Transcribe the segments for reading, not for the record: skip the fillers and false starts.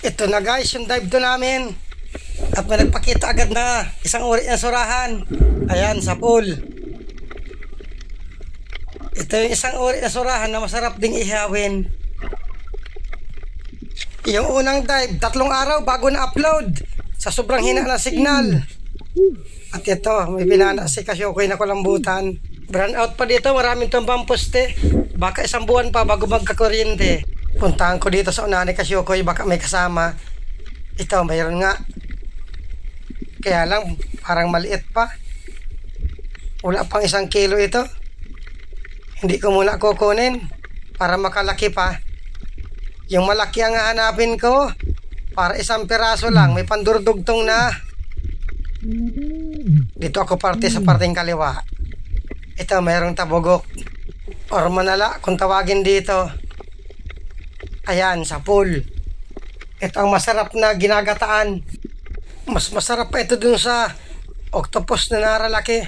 Ito na guys, yung dive to namin. At may nagpakita agad na isang uri ng surahan. Ayan, sa pool. Ito yung isang uri ng surahan na masarap ding ihawin. Yung unang dive, 3 araw bago na-upload sa sobrang hina na signal. At ito, may binana si Kasyokoy na kulambutan. Brand out pa dito, maraming tumbang poste. Baka 1 buwan pa bago magkakuryente. Puntahan ko dito sa unahan ni Kasyokoy, baka may kasama. Ito, mayroon nga. Kaya lang, parang maliit pa. Wala pang 1 kilo ito. Hindi ko muna kukunin para makalaki pa. Yung malaki ang hahanapin ko. Para 1 piraso lang, may pandurdugtong na. Dito ako parte sa parteng kaliwa. Ito, mayroong tabugok or manala kung tawagin dito. Ayan, sa pool. Ito ang masarap na ginagataan. Mas masarap pa ito dun sa octopus na naralaki.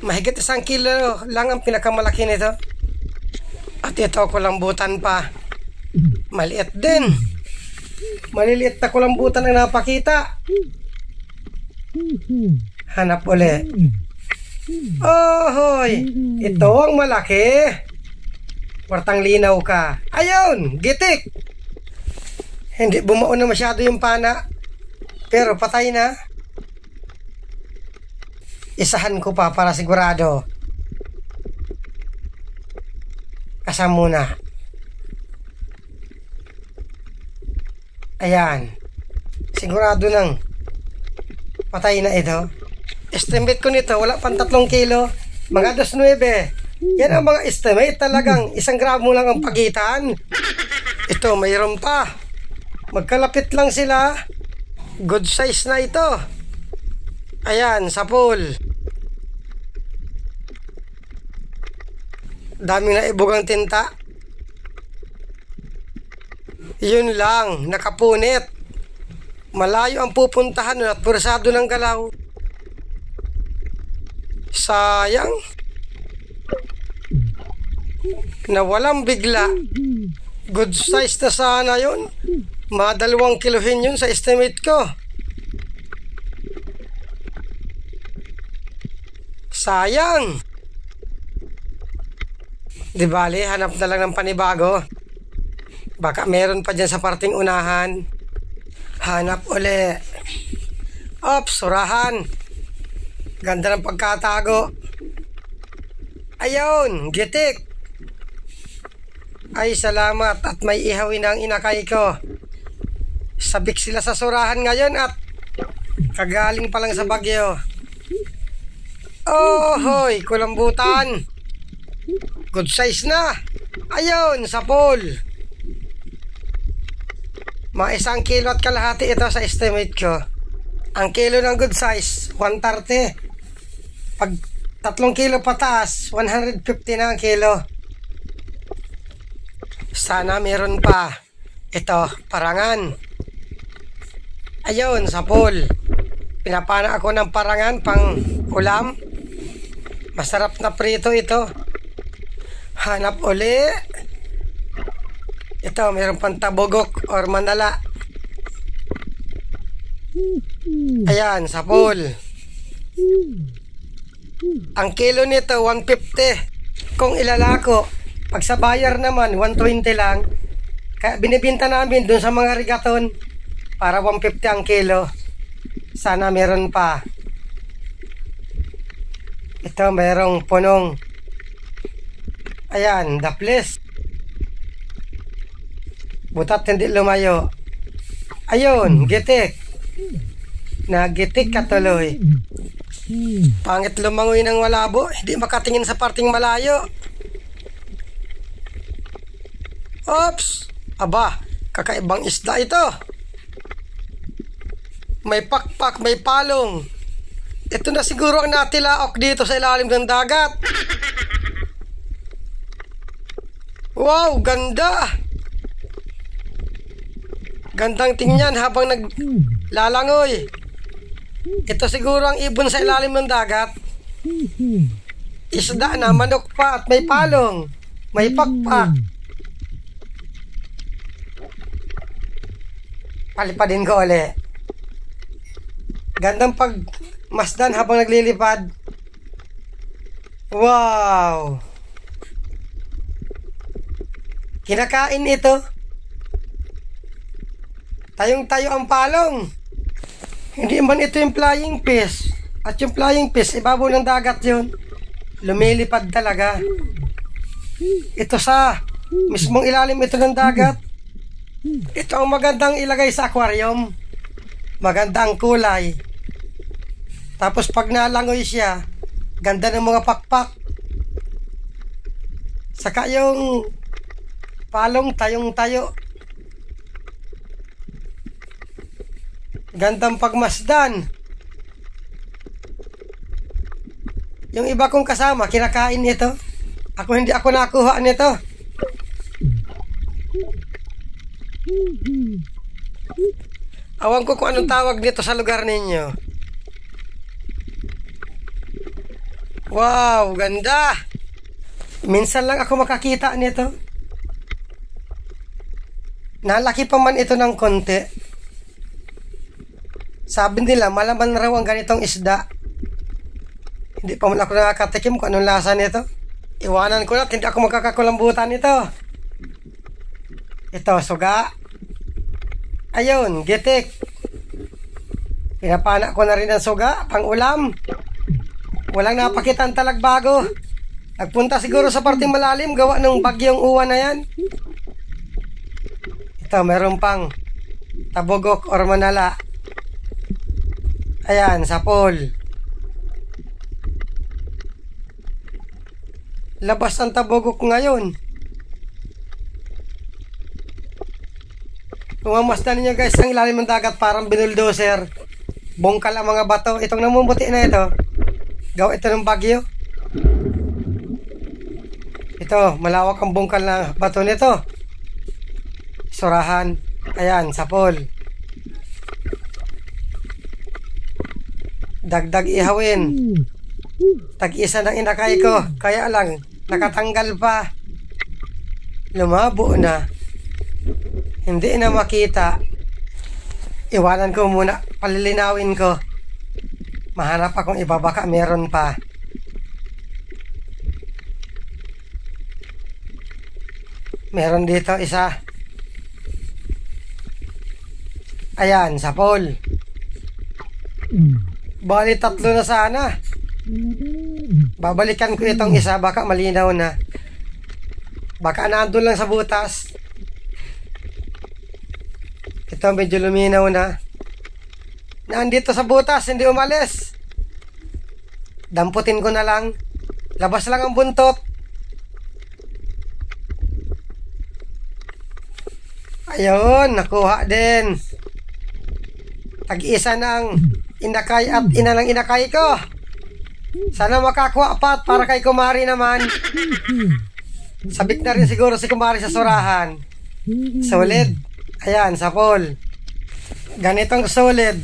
Mahigit 1 kilo lang ang pinakamalaki nito. At ito, kulambutan pa. Maliit din. Maliliit na kulambutan ang napakita. Hanap uli. Oh, hoy. Ito ang malaki. Wartang linaw ka. Ayun, gitik. Hindi bumuo na masyado yung pana. Pero patay na. Isahan ko pa para sigurado. Kasam muna. Ayan. Sigurado nang patay na ito. Estimate ko nito, wala pang 3 kilo. Mga 2.9. Yan ang mga estimate talagang 1 gramo lang ang pagitan. Ito, mayroon pa. Magkalapit lang sila. Good size na ito. Ayan, sa pool. Daming naibugang tinta. Yun lang, nakapunit. Malayo ang pupuntahan nun at pursado ng galaw. Sayang. Nawalang bigla. Good size na sana yun. Mga 2 kilohin yun sa estimate ko. Sayang. Di bali, hanap na lang ng panibago. Baka meron pa dyan sa parting unahan. Hanap uli. Ops, surahan. Ganda ng pagkatago. Ayun, gitik. Ay, salamat at may ihawin ang inakay ko. Sabik sila sa surahan ngayon at kagaling pa lang sa bagyo. Oh, hoy, kulambutan. Good size na. Ayun, sa pool. Mga 1 kilo at kalahati ito sa estimate ko. Ang kilo ng good size, 130. Pag 3 kilo pataas, 150 na ang kilo. Sana meron pa. Ito, parangan. Ayun, sa pool. Pinapana ako ng parangan pang ulam. Masarap na prito ito. Hanap uli. Ito, meron pang tabugok or manala. Ayan, sa pool. Ang kilo nito, 150. Kung ilalako, pag sa bayar naman, 120 lang. Kaya binibinta namin dun sa mga rigaton para 150 ang kilo. Sana meron pa. Ito, merong punong. Ayan, daples. Butat hindi lumayo. Ayun, gitik. Nagitik ka tuloy. Pangit lumangoy ng malabo. Hindi makatingin sa parting malayo. Oops! Aba, kakaibang isda ito. May pakpak, may palong. Ito na siguro ang natilaok dito sa ilalim ng dagat. Wow, ganda! Gandang tingnan habang naglalangoy. Ito siguro ang ibon sa ilalim ng dagat. Isda na, manok pa at may palong. May pakpak. Palipadin ko uli. Gandang pagmasdan habang naglilipad. Wow! Kinakain ito. Tayong-tayo ang palong. Hindi man ito yung flying fish. At yung flying fish, ibabaw ng dagat yun. Lumilipad talaga. Ito sa mismong ilalim ito ng dagat. Ito ang magandang ilagay sa aquarium. Magandang kulay. Tapos pag nalangoy siya, ganda ng mga pakpak. Saka yung palong tayong-tayo. Gandang pagmasdan. Yung iba kong kasama, kinakain ito. Hindi ako nakuha nito. Awan ko kung anong tawag nito sa lugar ninyo. Wow, ganda. Minsan lang ako makakita nito. Nalaki pa man ito ng konti. Sabi nila, malaman raw ang ganitong isda. Hindi pa man ako nakakatikim kung anong lasa nito. Iwanan ko na, hindi ako magkakakulambutan nito. Ito, suga. Ayun, gitik. Pinapana ko na rin ang suga, pang ulam. Walang napakita ang talagbago. Nagpunta siguro sa parting malalim, gawa ng bagyong uwan na yan. Ito, meron pang tabugok or manala. Ayan, sapol. Labas ang tabugok ngayon. Pumamasdan niyo guys ang ilalim ng dagat, parang binuldoser. Bongkal ang mga bato. Itong namumuti na ito, gawa ito ng bagyo. Ito, malawak ang bongkal na bato nito. Surahan. Ayan, sapol. Dagdag ihawin. Tag-isa ng inakay ko. Kaya lang, nakatanggal pa. Lumabo na. Hindi na makita. Iwanan ko muna. Palilinawin ko. Mahanap akong iba. Baka meron pa. Meron dito isa. Ayan, sapol. Bali, 3 na sana. Babalikan ko itong isa, baka malinaw na. Baka nandun lang sa butas. Ito medyo luminaw na. Nandito sa butas, hindi umalis. Damputin ko na lang. Labas lang ang buntot. Ayun, nakuha din. Tag-isa ng inakay at ina ng inakay ko. Sana makakuha pa para kay kumari naman. Sabik na rin siguro si kumari sa surahan. Solid. Ayan, sapol. Ganitong solid.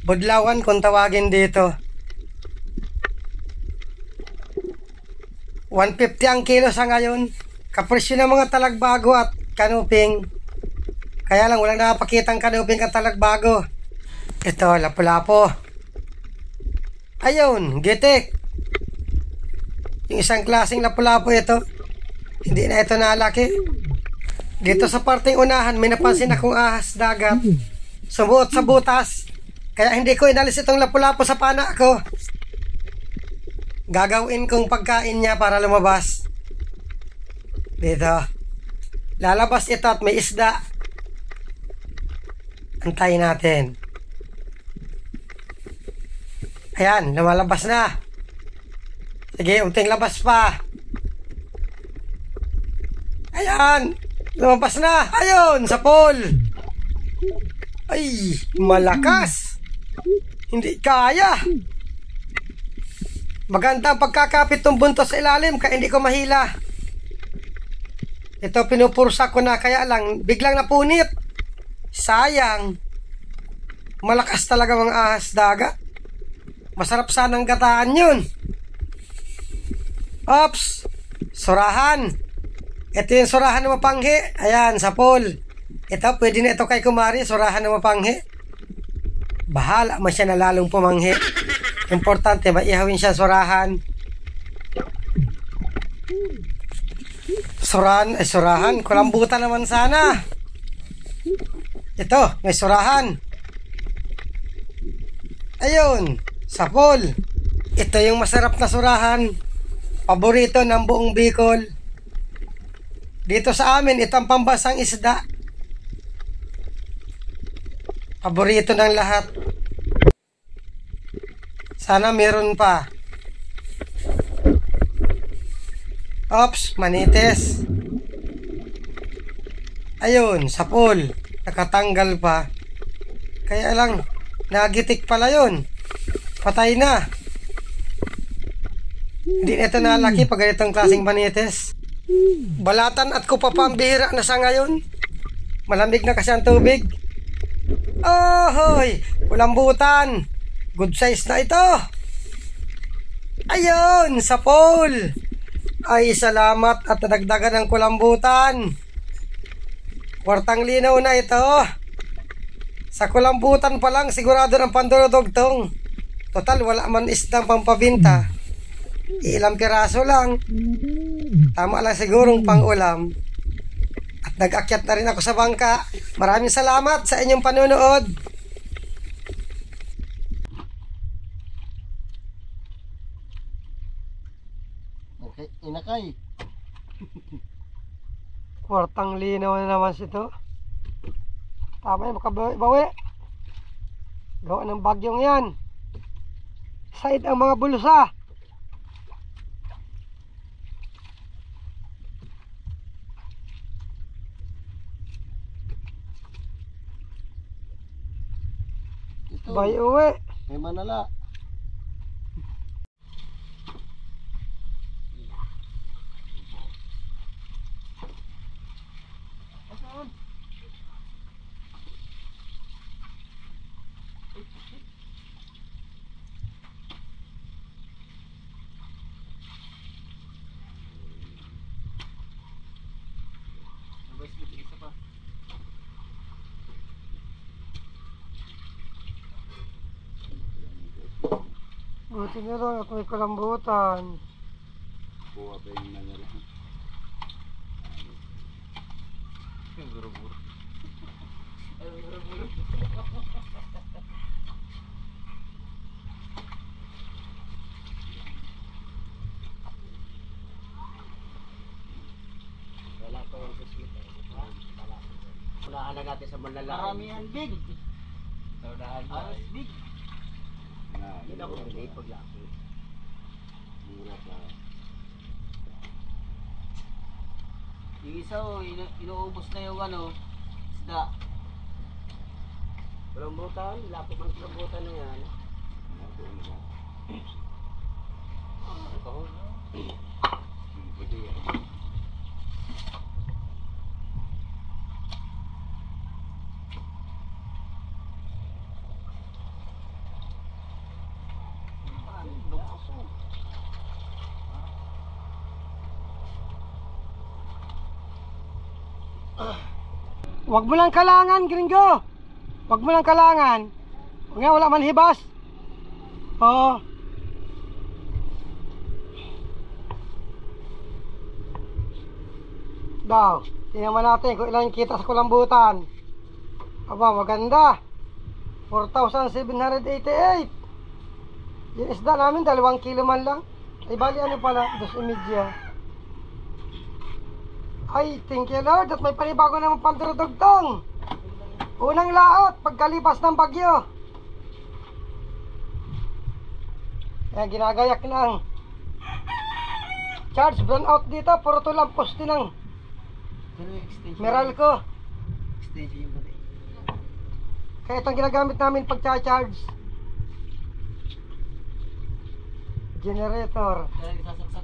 Budlawan kung tawagin dito. 150 ang kilo sa ngayon. Kapresyo ng mga talagbago at kanuping. Kaya lang walang nakapakitang kanuping at talagbago. Ito, lapu-lapo. Ayun, gitik. Yung isang klaseng lapu-lapo ito. Hindi na ito nalaki. Dito sa parting unahan, may napansin akong ahas dagat. Sumuot sa butas. Kaya hindi ko inalis itong lapu-lapo sa pana ko. Gagawin kong pagkain niya para lumabas. Dito. Lalabas ito at may isda. Antayin natin. Ayan, lumalabas na. Sige, unting labas pa. Ayan, lumabas na. Ayun, sapol. Ay, malakas. Hindi kaya. Maganda ang pagkakapit ng buntos sa ilalim, kaya hindi ko mahila. Ito, pinupursa ko na, kaya lang, biglang napunit. Sayang. Malakas talaga mga ahas dagat. Masarap sanang gataan yun. Ops. Surahan. Ito yung surahan ng mapanghi. Ayan, sapol. Ito, pwede na ito kay kumari, surahan na mapanghi. Bahala man siya na lalong pumanghi. Importante, maihawin siya surahan. Surahan. Kulambutan naman sana. Ito, may surahan. Ayun, sapol. Ito yung masarap na surahan. Paborito ng buong Bicol. Dito sa amin, ito ang pambasang isda. Paborito ng lahat. Sana meron pa. Ops, manites. Ayun, sapol. Nakatanggal pa. Kaya lang, nagitik pala yun. Patay na. Hindi na ito nalaki pag ganitong klaseng manites. Balatan at kupapambihira na sa ngayon. Malamig na kasi ang tubig. Hoy, kulambutan. Good size na ito. Ayun, sapol. Ay, salamat at nadagdagan ng kulambutan. Kwartang linaw na ito. Sa kulambutan pa lang, sigurado ng pandurudugtong. Total, wala man isdang pampabinta. Ilang piraso lang. Tama lang sigurong pang-ulam. At nag-akyat na rin ako sa bangka. Maraming salamat sa inyong panunood. Okay, inakay. Kwartang linaw na naman ito. Tama yung makabawi. Gawa ng bagyong yan. Side ang mga bulsa. Ito, Bay uwi. may manala. Buti nyo lang at may kulambutan. Buwa ba yung manala? Wala ko yung suswit. Unahan na natin sa manala. Maramihan big. Unahan na. Big. Hindi ako hindi paglaki. Mura pa. Yung isa inuubos na yung isda. Kulambutan, lapit ng kulambutan na yan. Pwede yan. Wag mo lang kalangan, gringo. Wag mo lang kalangan. Nga, wala man hibas. Oo. Daw, tingnan mo natin kung ilan kita sa kulambutan. Aba, maganda. 4,788. Yung isda namin, 2 kilo man lang. Ay, bali ano pala, 2.5. Ay, thank you Lord at may panibago naman pandurudugtong. Unang laot pagkalipas ng bagyo. Kaya ginagayak ng charge burn out dito. Puro tulang poste ng Meralco. Extension yung pati. Kaya itong ginagamit namin pag-charge. Generator. Kaya isasaksak